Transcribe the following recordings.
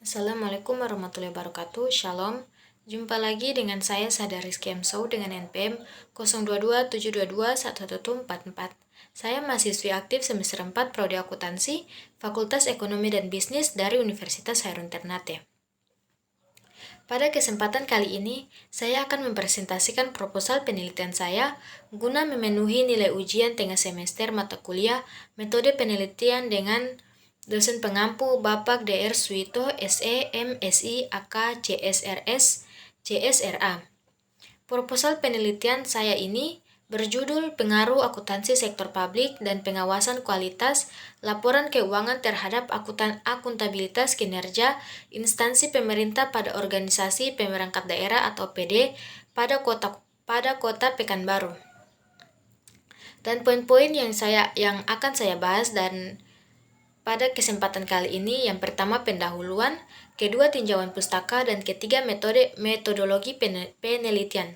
Assalamualaikum warahmatullahi wabarakatuh. Shalom. Jumpa lagi dengan saya Sada Rizky Emsau dengan NPM 0227221144. Saya mahasiswi aktif semester 4 Prodi Akuntansi, Fakultas Ekonomi dan Bisnis dari Universitas Hairun Ternate. Pada kesempatan kali ini, saya akan mempresentasikan proposal penelitian saya guna memenuhi nilai ujian tengah semester mata kuliah metode penelitian dengan dosen pengampu Bapak Dr. Suito SE MSI AK CSRS CSRA. Proposal penelitian saya ini berjudul Pengaruh Akuntansi Sektor Publik dan Pengawasan Kualitas Laporan Keuangan Terhadap Akuntabilitas Kinerja Instansi Pemerintah pada Organisasi Pemerangkat Daerah atau PD pada Kota Pekanbaru. Dan poin-poin yang akan saya bahas dan pada kesempatan kali ini, yang pertama pendahuluan, kedua tinjauan pustaka, dan ketiga metodologi penelitian.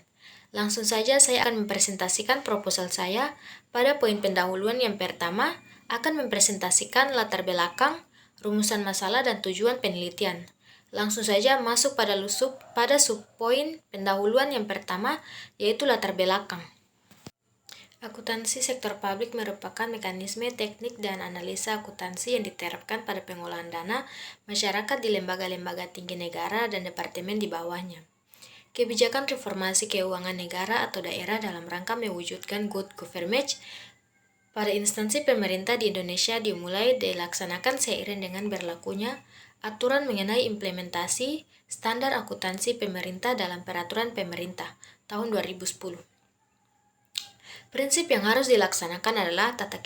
Langsung saja saya akan mempresentasikan proposal saya. Pada poin pendahuluan yang pertama, akan mempresentasikan latar belakang, rumusan masalah, dan tujuan penelitian. Langsung saja masuk pada subpoin pendahuluan yang pertama, yaitu latar belakang. Akuntansi sektor publik merupakan mekanisme teknik dan analisa akuntansi yang diterapkan pada pengolahan dana masyarakat di lembaga-lembaga tinggi negara dan departemen di bawahnya. Kebijakan reformasi keuangan negara atau daerah dalam rangka mewujudkan good government pada instansi pemerintah di Indonesia dimulai dilaksanakan seiring dengan berlakunya aturan mengenai implementasi standar akuntansi pemerintah dalam peraturan pemerintah tahun 2010. Prinsip yang harus dilaksanakan adalah tata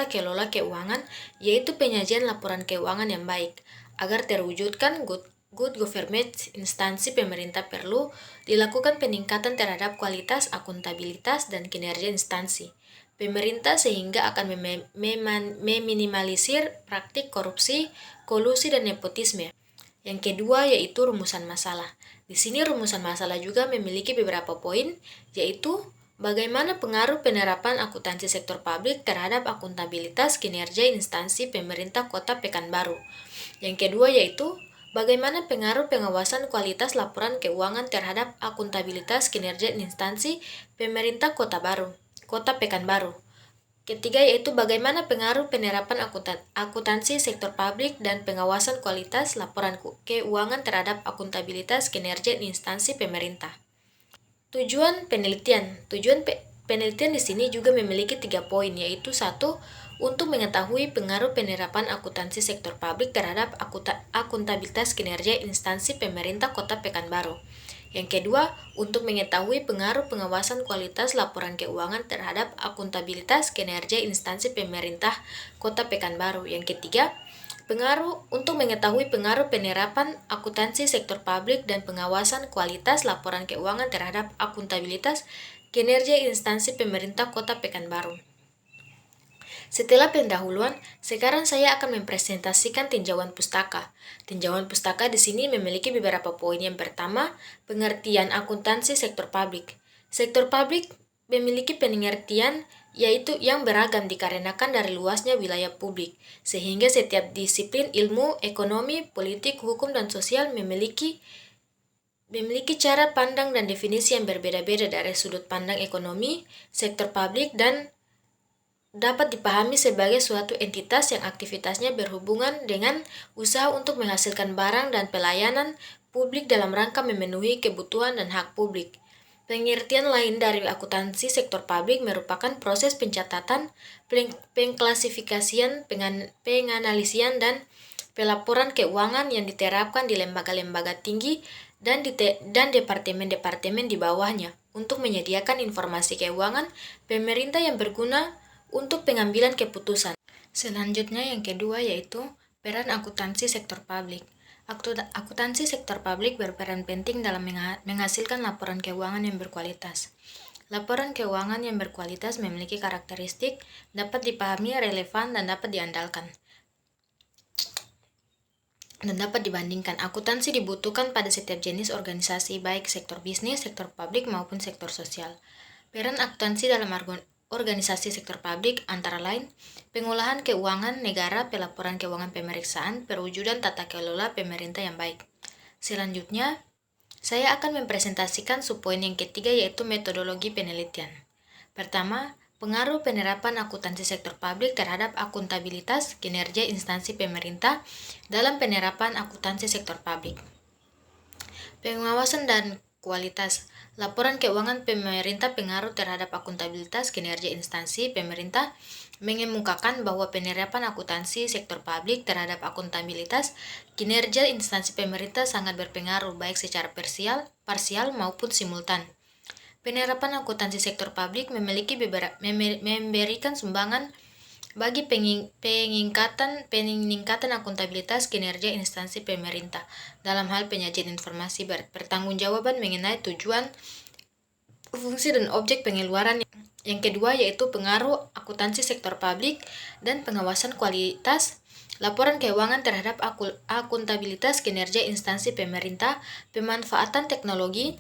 kelola keuangan, yaitu penyajian laporan keuangan yang baik. Agar terwujudkan good government, instansi pemerintah perlu dilakukan peningkatan terhadap kualitas, akuntabilitas, dan kinerja instansi pemerintah sehingga akan meminimalisir praktik korupsi, kolusi, dan nepotisme. Yang kedua yaitu rumusan masalah. Di sini rumusan masalah juga memiliki beberapa poin, yaitu bagaimana pengaruh penerapan akuntansi sektor publik terhadap akuntabilitas kinerja instansi pemerintah Kota Pekanbaru. Yang kedua yaitu bagaimana pengaruh pengawasan kualitas laporan keuangan terhadap akuntabilitas kinerja instansi pemerintah Kota Pekanbaru. Ketiga yaitu bagaimana pengaruh penerapan akuntansi sektor publik dan pengawasan kualitas laporan keuangan terhadap akuntabilitas kinerja instansi pemerintah. Tujuan penelitian di sini juga memiliki 3 poin, yaitu 1. Untuk mengetahui pengaruh penerapan akuntansi sektor publik terhadap akuntabilitas kinerja instansi pemerintah Kota Pekanbaru. Yang kedua, untuk mengetahui pengaruh pengawasan kualitas laporan keuangan terhadap akuntabilitas kinerja instansi pemerintah Kota Pekanbaru. Yang ketiga, untuk mengetahui pengaruh penerapan akuntansi sektor publik dan pengawasan kualitas laporan keuangan terhadap akuntabilitas kinerja instansi pemerintah Kota Pekanbaru. Setelah pendahuluan, sekarang saya akan mempresentasikan tinjauan pustaka. Tinjauan pustaka di sini memiliki beberapa poin. Yang pertama, pengertian akuntansi sektor publik. Sektor publik memiliki pengertian yaitu yang beragam dikarenakan dari luasnya wilayah publik, sehingga setiap disiplin ilmu, ekonomi, politik, hukum, dan sosial memiliki cara pandang dan definisi yang berbeda-beda dari sudut pandang ekonomi, sektor publik, dan dapat dipahami sebagai suatu entitas yang aktivitasnya berhubungan dengan usaha untuk menghasilkan barang dan pelayanan publik dalam rangka memenuhi kebutuhan dan hak publik. Pengertian lain dari akuntansi sektor publik merupakan proses pencatatan, pengklasifikasian, penganalisian, dan pelaporan keuangan yang diterapkan di lembaga-lembaga tinggi dan departemen-departemen di bawahnya untuk menyediakan informasi keuangan pemerintah yang berguna untuk pengambilan keputusan. Selanjutnya yang kedua yaitu peran akuntansi sektor publik. Akuntansi sektor publik berperan penting dalam menghasilkan laporan keuangan yang berkualitas. Laporan keuangan yang berkualitas memiliki karakteristik dapat dipahami, relevan, dan dapat diandalkan. dan dapat dibandingkan. Akuntansi dibutuhkan pada setiap jenis organisasi, baik sektor bisnis, sektor publik, maupun sektor sosial. Peran akuntansi dalam organisasi sektor publik antara lain pengolahan keuangan negara, pelaporan keuangan pemeriksaan, perwujudan tata kelola pemerintah yang baik. Selanjutnya, saya akan mempresentasikan subpoin yang ketiga, yaitu metodologi penelitian. Pertama, pengaruh penerapan akuntansi sektor publik terhadap akuntabilitas kinerja instansi pemerintah dalam penerapan akuntansi sektor publik. Pengawasan dan kualitas laporan keuangan pemerintah pengaruh terhadap akuntabilitas kinerja instansi pemerintah mengemukakan bahwa penerapan akuntansi sektor publik terhadap akuntabilitas kinerja instansi pemerintah sangat berpengaruh baik secara parsial maupun simultan. Penerapan akuntansi sektor publik memberikan sumbangan bagi peningkatan akuntabilitas kinerja instansi pemerintah dalam hal penyajian informasi berpertanggungjawaban mengenai tujuan, fungsi, dan objek pengeluaran. Yang kedua yaitu pengaruh akuntansi sektor publik dan pengawasan kualitas laporan keuangan terhadap akuntabilitas kinerja instansi pemerintah, pemanfaatan teknologi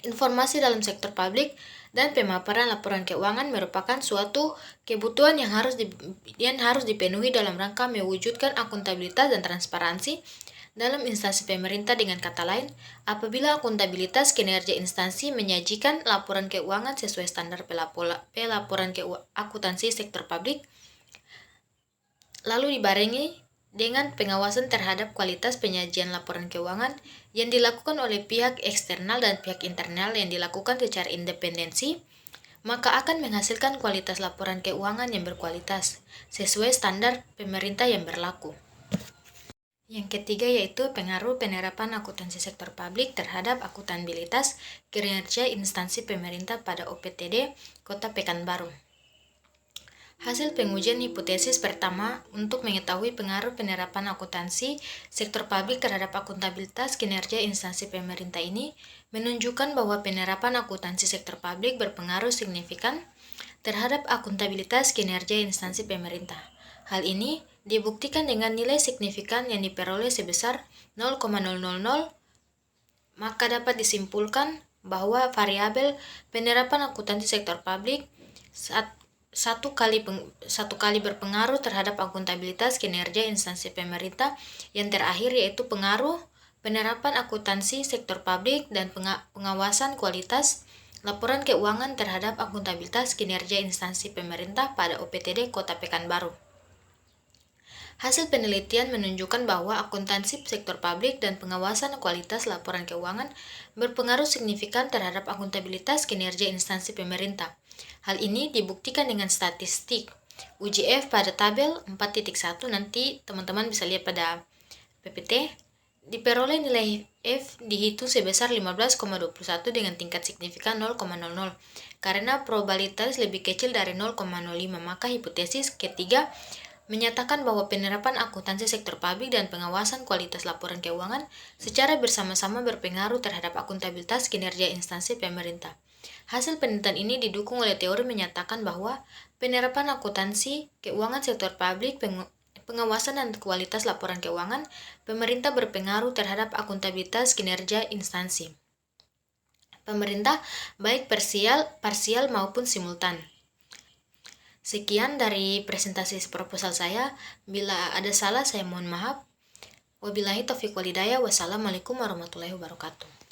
informasi dalam sektor publik, dan pemaparan laporan keuangan merupakan suatu kebutuhan yang harus dipenuhi dalam rangka mewujudkan akuntabilitas dan transparansi dalam instansi pemerintah. Dengan kata lain, apabila akuntabilitas kinerja instansi menyajikan laporan keuangan sesuai standar pelaporan akuntansi sektor publik, lalu dibarengi dengan pengawasan terhadap kualitas penyajian laporan keuangan yang dilakukan oleh pihak eksternal dan pihak internal yang dilakukan secara independensi, maka akan menghasilkan kualitas laporan keuangan yang berkualitas, sesuai standar pemerintah yang berlaku. Yang ketiga yaitu pengaruh penerapan akuntansi sektor publik terhadap akuntabilitas kinerja instansi pemerintah pada OPTD Kota Pekanbaru. Hasil pengujian hipotesis pertama untuk mengetahui pengaruh penerapan akuntansi sektor publik terhadap akuntabilitas kinerja instansi pemerintah ini menunjukkan bahwa penerapan akuntansi sektor publik berpengaruh signifikan terhadap akuntabilitas kinerja instansi pemerintah. Hal ini dibuktikan dengan nilai signifikan yang diperoleh sebesar 0,000, maka dapat disimpulkan bahwa variabel penerapan akuntansi sektor publik satu kali berpengaruh terhadap akuntabilitas kinerja instansi pemerintah. Yang terakhir yaitu pengaruh penerapan akuntansi sektor publik dan pengawasan kualitas laporan keuangan terhadap akuntabilitas kinerja instansi pemerintah pada OPTD Kota Pekanbaru. Hasil penelitian menunjukkan bahwa akuntansi sektor publik dan pengawasan kualitas laporan keuangan berpengaruh signifikan terhadap akuntabilitas kinerja instansi pemerintah. Hal ini dibuktikan dengan statistik uji F pada tabel 4.1, nanti teman-teman bisa lihat pada PPT. Diperoleh nilai F dihitung sebesar 15,21 dengan tingkat signifikan 0,00 karena probabilitas lebih kecil dari 0,05. Maka hipotesis ketiga menyatakan bahwa penerapan akuntansi sektor publik dan pengawasan kualitas laporan keuangan secara bersama-sama berpengaruh terhadap akuntabilitas kinerja instansi pemerintah. Hasil penelitian ini didukung oleh teori menyatakan bahwa penerapan akuntansi keuangan sektor publik, pengawasan dan kualitas laporan keuangan pemerintah berpengaruh terhadap akuntabilitas kinerja instansi pemerintah baik parsial maupun simultan. Sekian dari presentasi proposal saya. Bila ada salah saya mohon maaf. Wabillahi taufiq walhidayah. Wassalamualaikum warahmatullahi wabarakatuh.